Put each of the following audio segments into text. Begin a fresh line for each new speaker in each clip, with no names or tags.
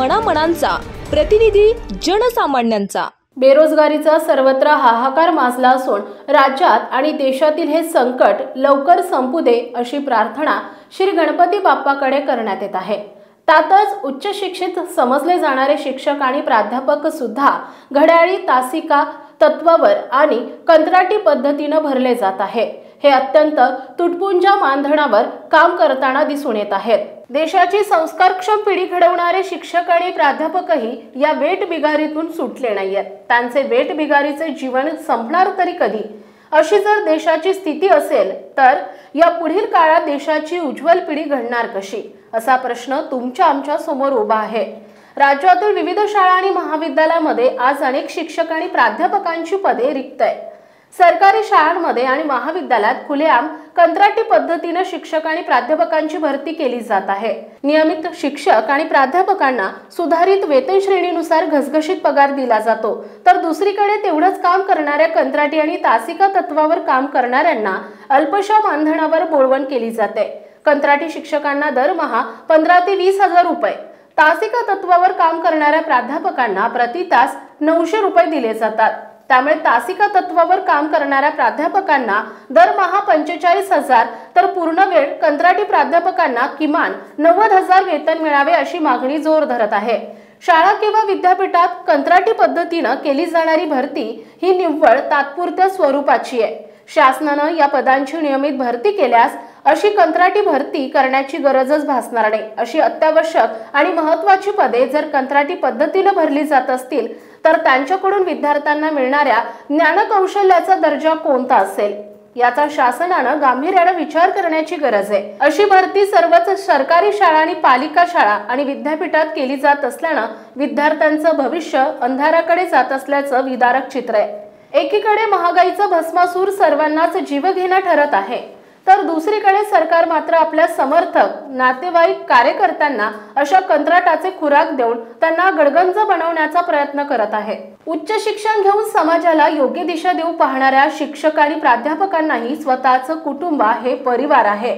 मनामनांचा प्रतिनिधी जनसामान्यांचा।
बेरोजगारीचा सर्वत्र हाहाकार माजला असून राज्यात आणि देशातील हे संकट लवकर संपू दे अशी प्रार्थना श्री गणपती बाप्पाकडे करण्यात येत आहे। त्यातच उच्च शिक्षित समजले जाणारे शिक्षक आणि प्राध्यापक सुद्धा घड्याळी तासिका तत्वावर आणि कंत्राटी पद्धतीने भरले जात आहे। हे अत्यंत तुटपुंजा मानधनावर काम करताना दिसून येत आहेत। देशाची संस्कारक्षम पिढी घडवणारे शिक्षक आणि प्राध्यापकही या वेठबिगारीतून सुटले नाहीयेत। त्यांचे वेठबिगारीचे जीवन संपणार तरी कधी? अशी जर देशाची स्थिती असेल तर या पुढील काळात देशाची उज्ज्वल पिढी घडणार कशी, असा प्रश्न तुमच्या आमच्या समोर उभा आहे। राज्यातील विविध शाळा आणि महाविद्यालयामध्ये आज अनेक शिक्षक आणि प्राध्यापकांची पदे रिक्त आहेत। सरकारी शाळांमध्ये आणि महाविद्यालयात खुलेआम कंत्राटी पद्धतीने शिक्षक आणि प्राध्यापकांची भरती केली जात आहे। नियमित शिक्षक आणि प्राध्यापकांना सुधारित वेतन श्रेणीनुसार घसघशीत पगार दिला जातो, तर दुसरीकडे तेवढंच काम करणाऱ्या कंत्राटी आणि तासिका तत्वावर काम करणाऱ्यांना अल्पशा मानधनावर बोळवण केली जाते। कंत्राटी शिक्षकांना दरमहा 15 ते 20 हजार रुपये, तासिका तत्वावर काम करणाऱ्या प्राध्यापकांना प्रति तास 900 रुपये दिले जातात। त्यामुळे तासिका तत्वावर काम करणाऱ्या प्राध्यापकांना दरमहा 45,000 तर पूर्ण वेळ कंत्राटी प्राध्यापकांना किमान 90,000 वेतन मिळावे अशी मागणी जोर धरत आहे। शाळा किंवा विद्यापीठात कंत्राटी पद्धतीने केली जाणारी भरती ही निव्वळ तात्पुरत्या स्वरूपाची आहे। शासनाने या पदांची नियमित भरती केल्यास अशी कंत्राटी भरती करण्याची गरजच भासणार नाही। अशी अत्यावश्यक आणि महत्त्वाची पदे जर कंत्राटी पद्धतीने भरली जात असतील तर त्यांच्याकडून विद्यार्थ्यांना मिळणाऱ्या ज्ञानकौशल्याचा दर्जा कोणता असेल, याचा शासनाने गांभीर्याने विचार करण्याची गरज आहे। अशी भरती सर्वच सरकारी शाळा आणि पालिका शाळा आणि विद्यापीठात केली जात असल्याने विद्यार्थ्यांचं भविष्य अंधाराकडे जात असल्याचं विदारक चित्र आहे। एकीकडे महागाईचा भस्मासूर सर्वांनाच जीवघेणा ठरत आहे, तर दुसरीकडे सरकार मात्र आपल्या समर्थक नातेवाईक कार्यकर्त्यांना अशा कंत्राटाचे खुराक देऊन त्यांना गडगंज बनवण्याचा प्रयत्न करत आहे। उच्च शिक्षण घेऊन समाजाला योग्य दिशा देऊ पाहणाऱ्या शिक्षक आणि प्राध्यापकांनाही स्वतःचं कुटुंब हे परिवार आहे।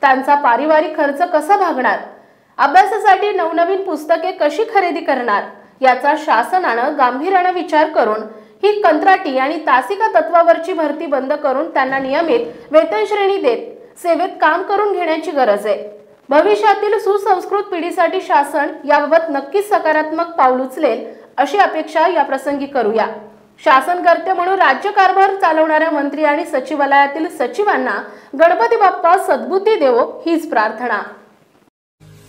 त्यांचा पारिवारिक खर्च कसा भागणार, अभ्यासासाठी नवनवीन पुस्तके कशी खरेदी करणार, याचा शासनाने गांभीर्याने विचार करून ही कंत्राटी आणि तासिका तत्वावरची भरती बंद करून त्यांना नियमित वेतन श्रेणी देत सेवेत काम करून घेण्याची गरज आहे। भविष्यातील सुसंस्कृत पिढीसाठी शासन याबाबत नक्कीच सकारात्मक पाऊल उचलेल अशी अपेक्षा या प्रसंगी करूया। शासनकर्ते म्हणून राज्यकारभार चालवणाऱ्या मंत्री आणि सचिवालयातील सचिवांना गणपती बाप्पा सद्बुद्धी देवो हीच प्रार्थना।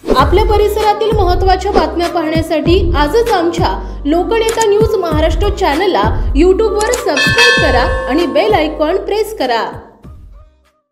आपल्या परिसरातील महत्त्वाच्या बातम्या पाहण्यासाठी आजच आमच्या लोकनेता न्यूज महाराष्ट्र चॅनलला YouTube वर सबस्क्राइब करा आणि बेल आयकॉन प्रेस करा।